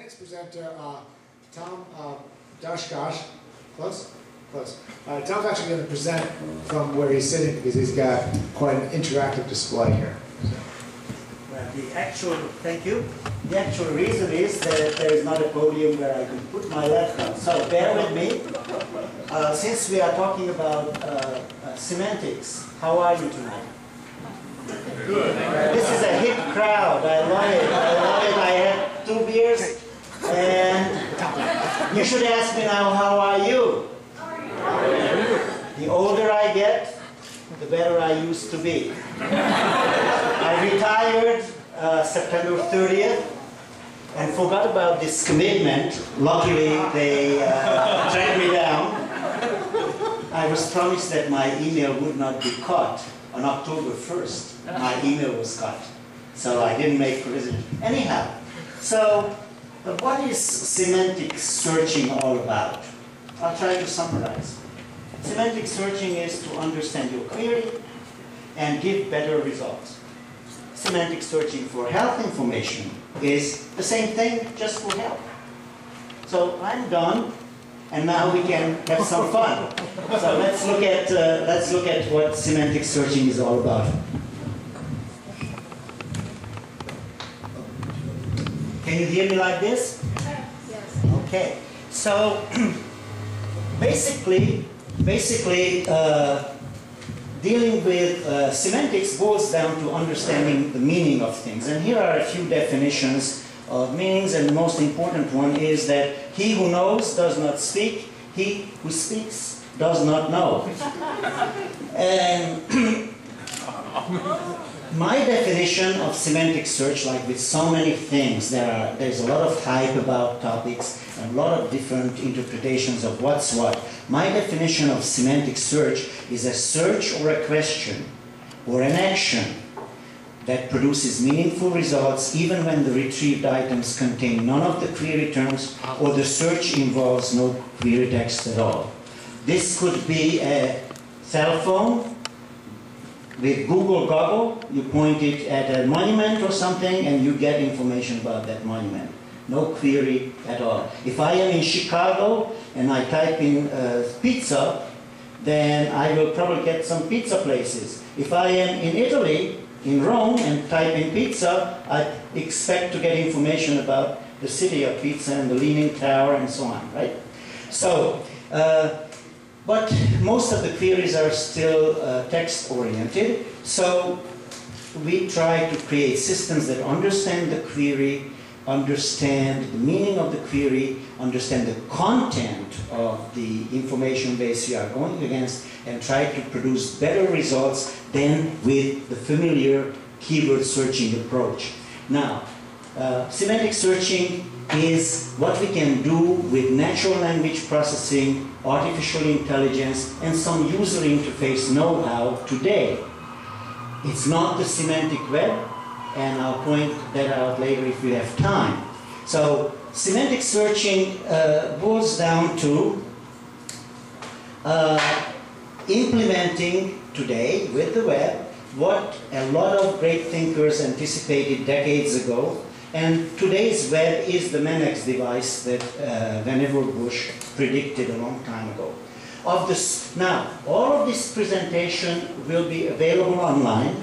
next presenter, Doszkocs, close? Close. Tom's actually going to present from where he's sitting because he's got quite an interactive display here. Well, thank you. The actual reason is that there is not a podium where I can put my laptop. So bear with me. Since we are talking about semantics, how are you tonight? Good. This is a hip crowd. I love it. I love it. I had 2 beers. And you should ask me now, how are you? The older I get, the better I used to be. I retired September 30th and forgot about this commitment. Luckily, they tracked me down. I was promised that my email would not be caught. On October 1st, my email was caught. So I didn't make provision. Anyhow, so what is semantic searching all about? I'll try to summarize. Semantic searching is to understand your query and give better results. Semantic searching for health information is the same thing, just for health. So I'm done, and now we can have some fun. So let's look at what semantic searching is all about. Can you hear me like this? Yes. Okay. So basically, dealing with semantics boils down to understanding the meaning of things. And here are a few definitions of meanings, and the most important one is that he who knows does not speak, he who speaks does not know. And my definition of semantic search, like with so many things, there's a lot of hype about topics and a lot of different interpretations of what's what. My definition of semantic search is a search or a question or an action that produces meaningful results even when the retrieved items contain none of the query terms or the search involves no query text at all. This could be a cell phone with Google Goggle. You point it at a monument or something and you get information about that monument. No query at all. If I am in Chicago and I type in pizza, then I will probably get some pizza places. If I am in Italy, in Rome, and type in pizza, I expect to get information about the city of pizza and the Leaning Tower and so on, right? So, but most of the queries are still text-oriented, so we try to create systems that understand the query, understand the meaning of the query, understand the content of the information base you are going against, and try to produce better results than with the familiar keyword searching approach. Now, semantic searching is what we can do with natural language processing, artificial intelligence, and some user interface know-how today. It's not the semantic web, and I'll point that out later if we have time. So semantic searching boils down to implementing today with the web what a lot of great thinkers anticipated decades ago, and today's web is the Menex device that Vannevar Bush predicted a long time ago. Now, all of this presentation will be available online.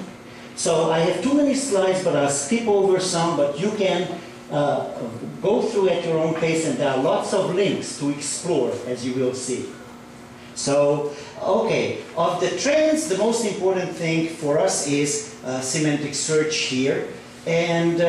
So I have too many slides, but I'll skip over some, but you can go through at your own pace, and there are lots of links to explore, as you will see. So, okay, of the trends, the most important thing for us is semantic search here. And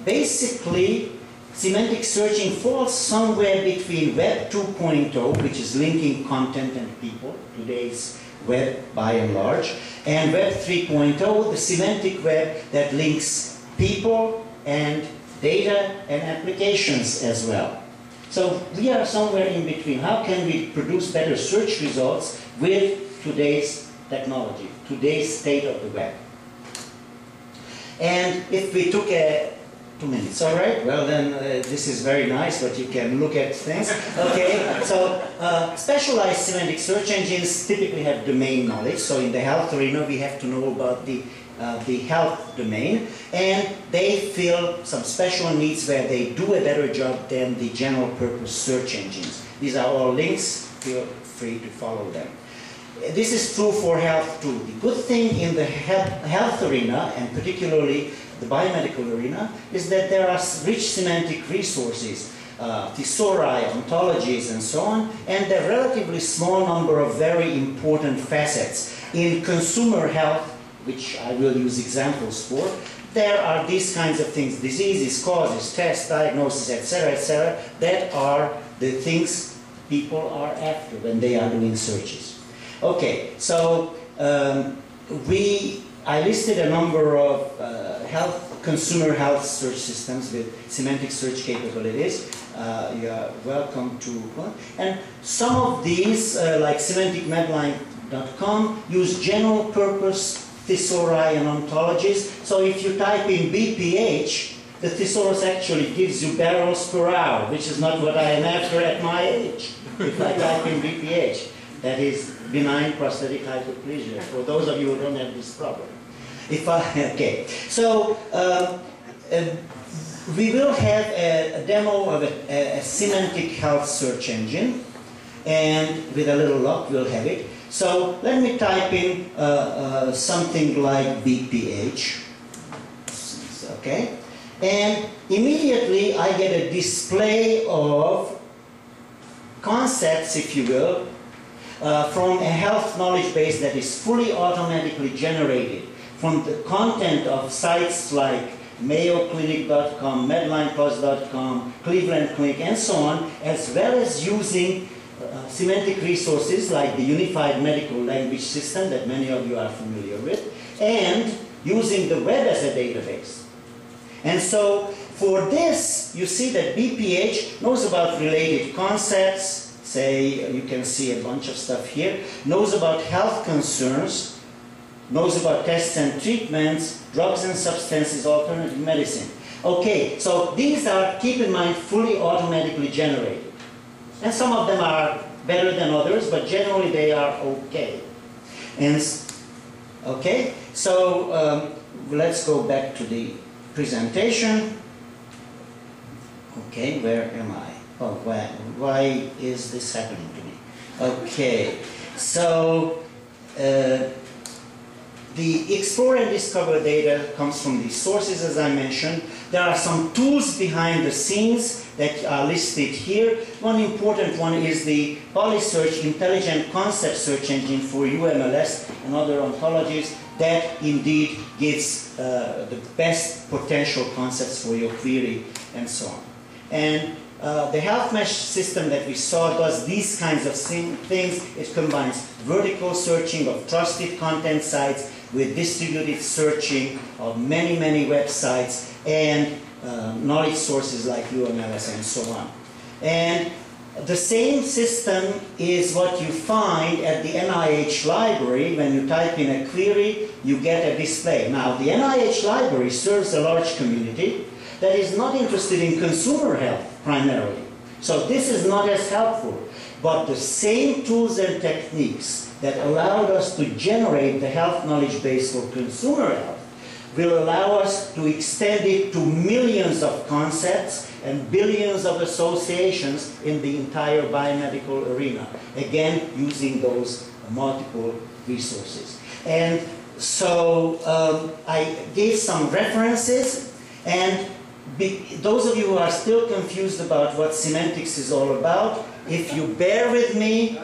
basically, semantic searching falls somewhere between Web 2.0, which is linking content and people, today's web by and large, and Web 3.0, the semantic web that links people and data and applications as well. So we are somewhere in between. How can we produce better search results with today's technology, today's state of the web? And if we took 2 minutes, all right? Well, then this is very nice, but you can look at things. Okay, so specialized semantic search engines typically have domain knowledge. So in the health arena, we have to know about the the health domain, and they fill some special needs where they do a better job than the general purpose search engines. These are all links, feel free to follow them. This is true for health too. The good thing in the health arena, and particularly the biomedical arena, is that there are rich semantic resources, thesauri, ontologies, and so on, and a relatively small number of very important facets. In consumer health, which I will use examples for, there are these kinds of things: diseases, causes, tests, diagnosis, etc., that are the things people are after when they are doing searches. Okay, so I listed a number of consumer health search systems with semantic search capabilities. You are welcome to, and some of these, like semanticmedline.com, use general purpose thesauri and ontologies. So if you type in BPH, the thesaurus actually gives you barrels per hour, which is not what I am after at my age. If I type in BPH, that is benign prostatic hyperplasia, for those of you who don't have this problem. Okay, so we will have a demo of a semantic health search engine, and with a little luck we'll have it. So let me type in something like BPH, okay, and immediately I get a display of concepts, if you will, from a health knowledge base that is fully automatically generated from the content of sites like mayoclinic.com, medlineplus.com, Cleveland Clinic, and so on, as well as using semantic resources like the Unified Medical Language System that many of you are familiar with, and using the web as a database. And so for this, you see that BPH knows about related concepts. Say, you can see a bunch of stuff here, knows about health concerns, knows about tests and treatments, drugs and substances, alternative medicine. Okay, so these are, keep in mind, fully automatically generated. And some of them are better than others, but generally they are okay. And, okay, so let's go back to the presentation. Okay, where am I? Oh, why is this happening to me? Okay, so the explore and discover data comes from these sources, as I mentioned. There are some tools behind the scenes that are listed here. One important one is the PolySearch Intelligent Concept Search Engine for UMLS and other ontologies that indeed gives the best potential concepts for your query and so on. And the health mesh system that we saw does these kinds of things. It combines vertical searching of trusted content sites with distributed searching of many, many websites and knowledge sources like UMLS and so on. And the same system is what you find at the NIH library. When you type in a query, you get a display. Now, the NIH library serves a large community that is not interested in consumer health primarily. So this is not as helpful. But the same tools and techniques that allowed us to generate the health knowledge base for consumer health will allow us to extend it to millions of concepts and billions of associations in the entire biomedical arena. Again, using those multiple resources. And so I gave some references, and those of you who are still confused about what semantics is all about, if you bear with me,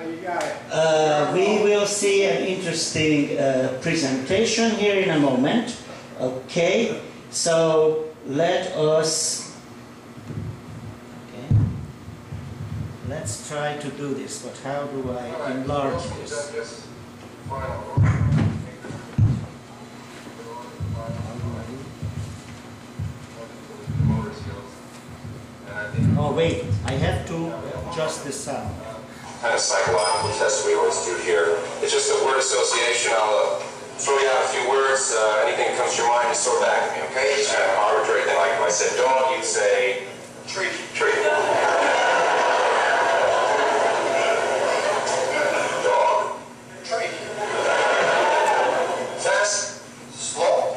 we will see an interesting presentation here in a moment. Okay, so let us, okay, let's try to do this, but how do I enlarge this? Oh wait, I have to adjust the sound. Kind of psychological test we always do here. It's just a word association. I'll throw you out a few words. Anything that comes to your mind, just throw it back at me, okay? It's kind of an arbitrary thing. Like if I said dog, you'd say tree. Tree. Dog. Tree. Fast. Slow.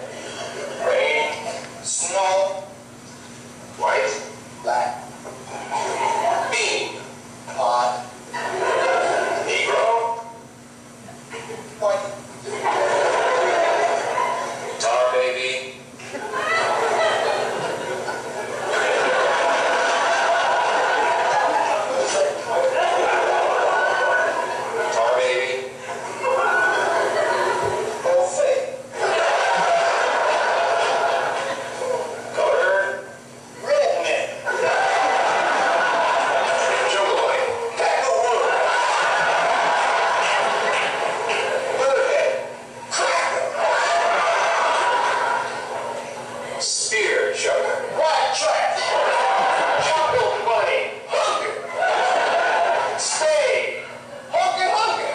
Spear chucker. Rat trap. Jungle bunny. Hooker. Spade. Hooker, hooker.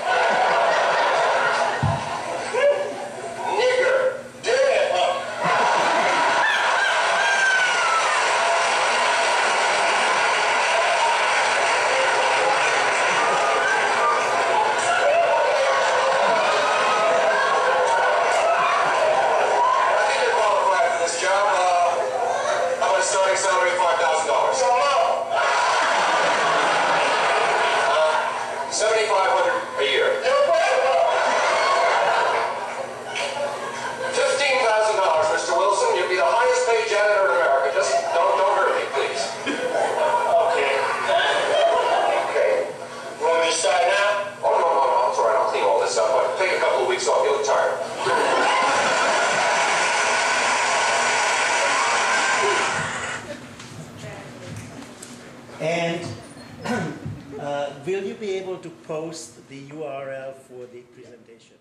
Nigger. Dead hooker. I think you're qualified for this job. How about a starting salary of $5,000? Your mama. 7,500 a year. Your grandma. $15,000, Mr. Wilson. You'll be the highest paid janitor in America. Just don't hurt me, please. Okay. Okay. Want me to start now? Oh, no, it's all right. I'll clean all this up. But take a couple of weeks off. You look tired. And will you be able to post the URL for the presentation?